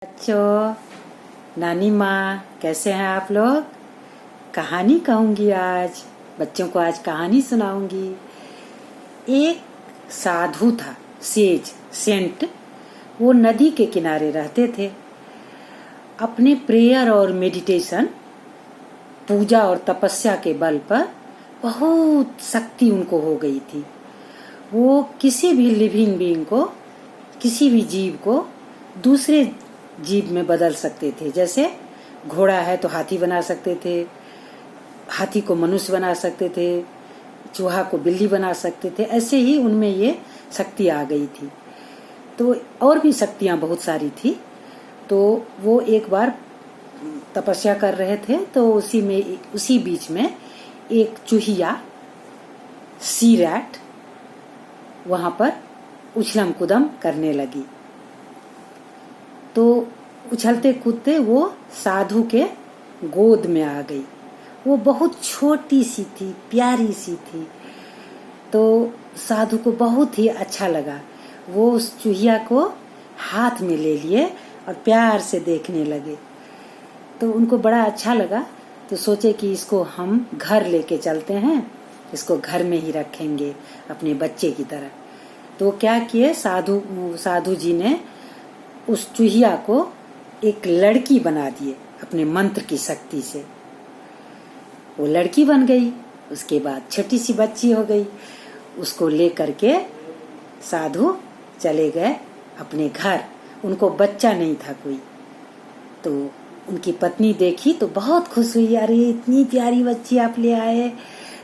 बच्चों, नानी माँ कैसे हैं आप लोग। कहानी कहूँगी आज बच्चों को। आज कहानी सुनाऊंगी। एक साधु था, सेंट। वो नदी के किनारे रहते थे। अपने प्रेयर और मेडिटेशन, पूजा और तपस्या के बल पर बहुत शक्ति उनको हो गई थी। वो किसी भी लिविंग बीइंग को, किसी भी जीव को दूसरे जीव में बदल सकते थे। जैसे घोड़ा है तो हाथी बना सकते थे, हाथी को मनुष्य बना सकते थे, चूहा को बिल्ली बना सकते थे। ऐसे ही उनमें ये शक्ति आ गई थी। तो और भी शक्तियां बहुत सारी थी। तो वो एक बार तपस्या कर रहे थे, तो उसी बीच में एक चूहिया, सी रैट, वहां पर उछलम कूदम करने लगी। तो उछलते कूदते वो साधु के गोद में आ गई। वो बहुत छोटी सी थी, प्यारी सी थी। तो साधु को बहुत ही अच्छा लगा। वो उस चूहिया को हाथ में ले लिए और प्यार से देखने लगे। तो उनको बड़ा अच्छा लगा। तो सोचे कि इसको हम घर लेके चलते हैं, इसको घर में ही रखेंगे अपने बच्चे की तरह। तो क्या किए, साधु जी ने उस चूहिया को एक लड़की बना दिए अपने मंत्र की शक्ति से। वो लड़की बन गई। उसके बाद छोटी सी बच्ची हो गई। उसको लेकर के साधु चले गए अपने घर। उनको बच्चा नहीं था कोई। तो उनकी पत्नी देखी तो बहुत खुश हुई। अरे इतनी प्यारी बच्ची आप ले आए।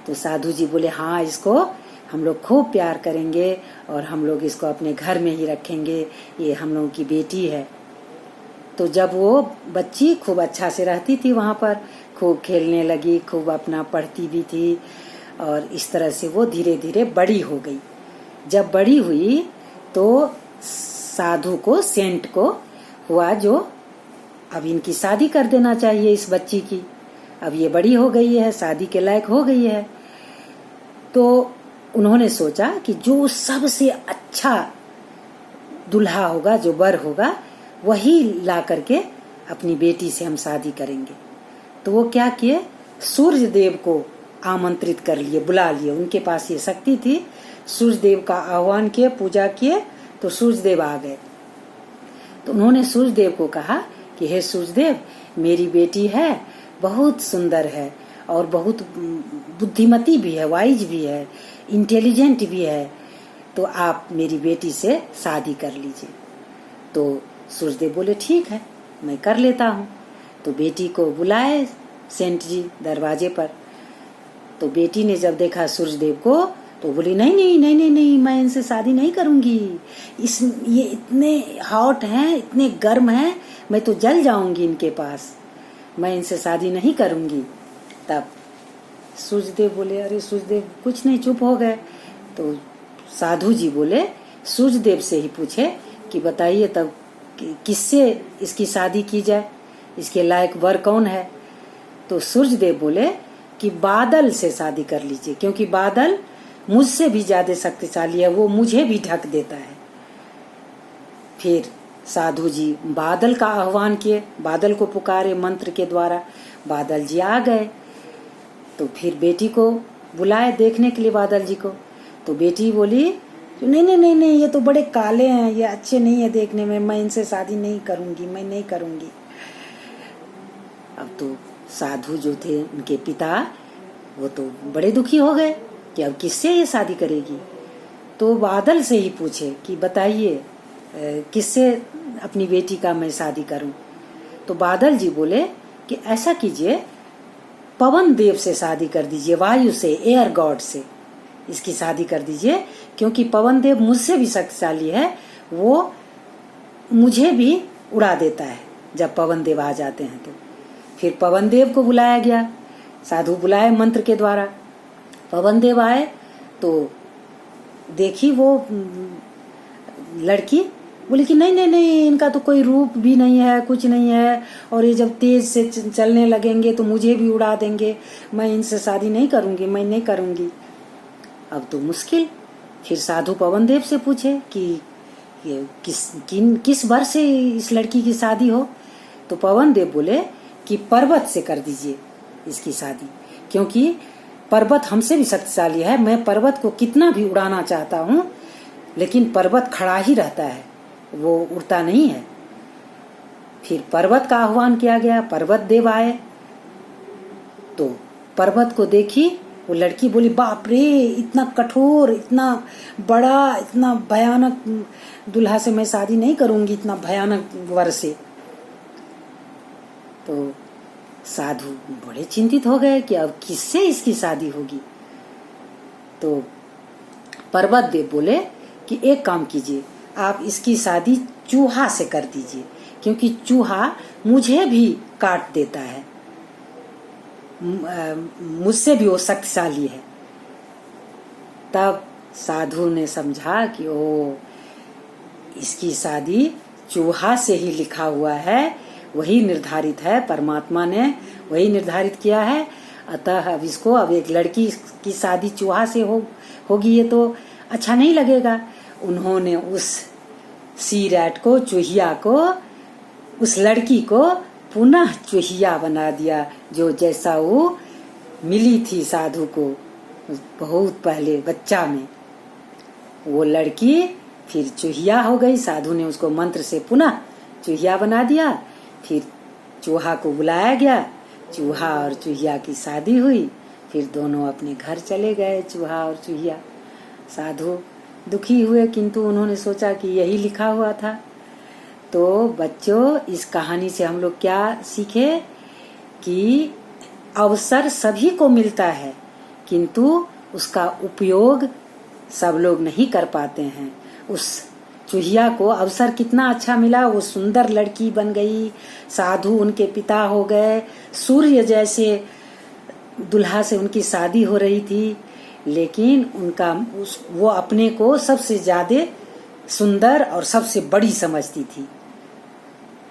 तो साधु जी बोले, हाँ, इसको हम लोग खूब प्यार करेंगे और हम लोग इसको अपने घर में ही रखेंगे। ये हम लोगों की बेटी है। तो जब वो बच्ची खूब अच्छा से रहती थी वहां पर, खूब खेलने लगी, खूब अपना पढ़ती भी थी, और इस तरह से वो धीरे धीरे बड़ी हो गई। जब बड़ी हुई तो साधु को, सेंट को हुआ जो अब इनकी शादी कर देना चाहिए इस बच्ची की। अब ये बड़ी हो गई है, शादी के लायक हो गई है। तो उन्होंने सोचा कि जो सबसे अच्छा दूल्हा होगा, जो वर होगा, वही ला करके अपनी बेटी से हम शादी करेंगे। तो वो क्या किए, सूर्य देव को आमंत्रित कर लिए, बुला लिए। उनके पास ये शक्ति थी। सूर्य देव का आह्वान किए, पूजा किए, तो सूर्य देव आ गए। तो उन्होंने सूर्य देव को कहा कि हे सूर्य देव, मेरी बेटी है, बहुत सुंदर है और बहुत बुद्धिमती भी है, वाइज भी है, इंटेलिजेंट भी है। तो आप मेरी बेटी से शादी कर लीजिए। तो सूर्यदेव बोले, ठीक है, मैं कर लेता हूँ। तो बेटी को बुलाए सेंट जी दरवाजे पर। तो बेटी ने जब देखा सूर्यदेव को तो बोली, नहीं नहीं नहीं नहीं नहीं, मैं इनसे शादी नहीं करूंगी। ये इतने हॉट हैं, इतने गर्म हैं, मैं तो जल जाऊंगी इनके पास, मैं इनसे शादी नहीं करूंगी। तब सूर्यदेव बोले, अरे सूर्यदेव कुछ नहीं, चुप हो गए। तो साधु जी बोले, सूर्यदेव से ही पूछे कि बताइए तब किससे इसकी शादी की जाए, इसके लायक वर कौन है। तो सूर्यदेव बोले कि बादल से शादी कर लीजिए, क्योंकि बादल मुझसे भी ज्यादा शक्तिशाली है, वो मुझे भी ढक देता है। फिर साधु जी बादल का आह्वान किए, बादल को पुकारे मंत्र के द्वारा। बादल जी आ गए। तो फिर बेटी को बुलाए देखने के लिए बादल जी को। तो बेटी बोली, नहीं नहीं नहीं नहीं, ये तो बड़े काले हैं, ये अच्छे नहीं है देखने में, मैं इनसे शादी नहीं करूंगी, मैं नहीं करूंगी। अब तो साधु जो थे, उनके पिता, वो तो बड़े दुखी हो गए कि अब किससे ये शादी करेगी। तो बादल से ही पूछे कि बताइए किससे अपनी बेटी का मैं शादी करूं। तो बादल जी बोले कि ऐसा कीजिए, पवन देव से शादी कर दीजिए, वायु से, एयर गॉड से इसकी शादी कर दीजिए, क्योंकि पवन देव मुझसे भी शक्तिशाली है, वो मुझे भी उड़ा देता है जब पवन देव आ जाते हैं। तो फिर पवन देव को बुलाया गया, साधु बुलाए मंत्र के द्वारा। पवन देव आए तो देखी वो लड़की, बोली कि नहीं नहीं नहीं, इनका तो कोई रूप भी नहीं है, कुछ नहीं है, और ये जब तेज से चलने लगेंगे तो मुझे भी उड़ा देंगे, मैं इनसे शादी नहीं करूंगी, मैं नहीं करूंगी। अब तो मुश्किल। फिर साधु पवन देव से पूछे कि किस वर्ष से इस लड़की की शादी हो? तो पवन देव बोले कि पर्वत से कर दीजिए इसकी शादी, क्योंकि पर्वत हमसे भी शक्तिशाली है। मैं पर्वत को कितना भी उड़ाना चाहता हूँ, लेकिन पर्वत खड़ा ही रहता है, वो उड़ता नहीं है। फिर पर्वत का आह्वान किया गया, पर्वत देव आए। तो पर्वत को देखी वो लड़की, बोली बाप रे, इतना कठोर, इतना बड़ा, इतना भयानक दूल्हा से मैं शादी नहीं करूंगी, इतना भयानक वर से। तो साधु बड़े चिंतित हो गए कि अब किससे इसकी शादी होगी। तो पर्वत देव बोले कि एक काम कीजिए, आप इसकी शादी चूहा से कर दीजिए, क्योंकि चूहा मुझे भी काट देता है, मुझसे भी वो शक्तिशाली है। तब साधु ने समझा कि ओ, इसकी शादी चूहा से ही लिखा हुआ है, वही निर्धारित है, परमात्मा ने वही निर्धारित किया है। अतः अब इसको, अब एक लड़की की शादी चूहा से होगी, ये तो अच्छा नहीं लगेगा। उन्होंने उस सी रैट को, चूहिया को, उस लड़की को पुनः चूहिया बना दिया, जो जैसा वो मिली थी साधु को बहुत पहले बच्चा में। वो लड़की फिर चूहिया हो गई, साधु ने उसको मंत्र से पुनः चूहिया बना दिया। फिर चूहा को बुलाया गया, चूहा और चूहिया की शादी हुई। फिर दोनों अपने घर चले गए, चूहा और चूहिया। साधु दुखी हुए, किंतु उन्होंने सोचा कि यही लिखा हुआ था। तो बच्चों, इस कहानी से हम लोग क्या सीखे कि अवसर सभी को मिलता है, किंतु उसका उपयोग सब लोग नहीं कर पाते हैं। उस चूहिया को अवसर कितना अच्छा मिला, वो सुंदर लड़की बन गई, साधु उनके पिता हो गए, सूर्य जैसे दुल्हा से उनकी शादी हो रही थी, लेकिन वो अपने को सबसे ज्यादा सुंदर और सबसे बड़ी समझती थी।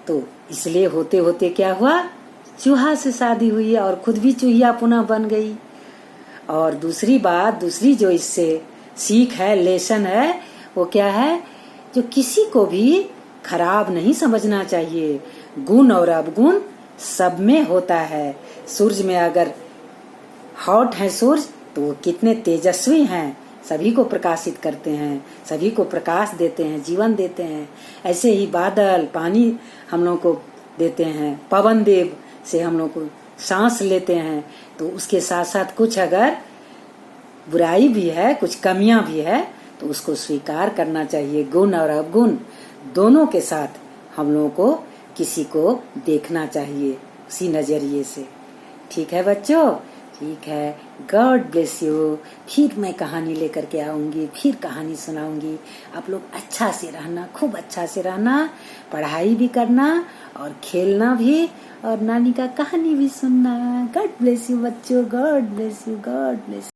तो इसलिए होते होते क्या हुआ, चूहा से शादी हुई और खुद भी चूहिया पुनः बन गई। और दूसरी बात, दूसरी जो इससे सीख है, लेसन है, वो क्या है, जो किसी को भी खराब नहीं समझना चाहिए। गुण और अवगुण सब में होता है। सूरज में अगर हॉट है सूरज, तो वो कितने तेजस्वी हैं, सभी को प्रकाशित करते हैं, सभी को प्रकाश देते हैं, जीवन देते हैं। ऐसे ही बादल, पानी हम लोग को देते हैं, पवन देव से हम लोग को सांस लेते हैं। तो उसके साथ साथ कुछ अगर बुराई भी है, कुछ कमियां भी है, तो उसको स्वीकार करना चाहिए। गुण और अवगुण दोनों के साथ हम लोगों को किसी को देखना चाहिए उसी नजरिए से। ठीक है बच्चों, ठीक है। God bless you. फिर मैं कहानी लेकर के आऊंगी, फिर कहानी सुनाऊंगी। आप लोग अच्छा से रहना, खूब अच्छा से रहना, पढ़ाई भी करना और खेलना भी, और नानी का कहानी भी सुनना। गॉड ब्लेस यू बच्चों, God bless you, God bless.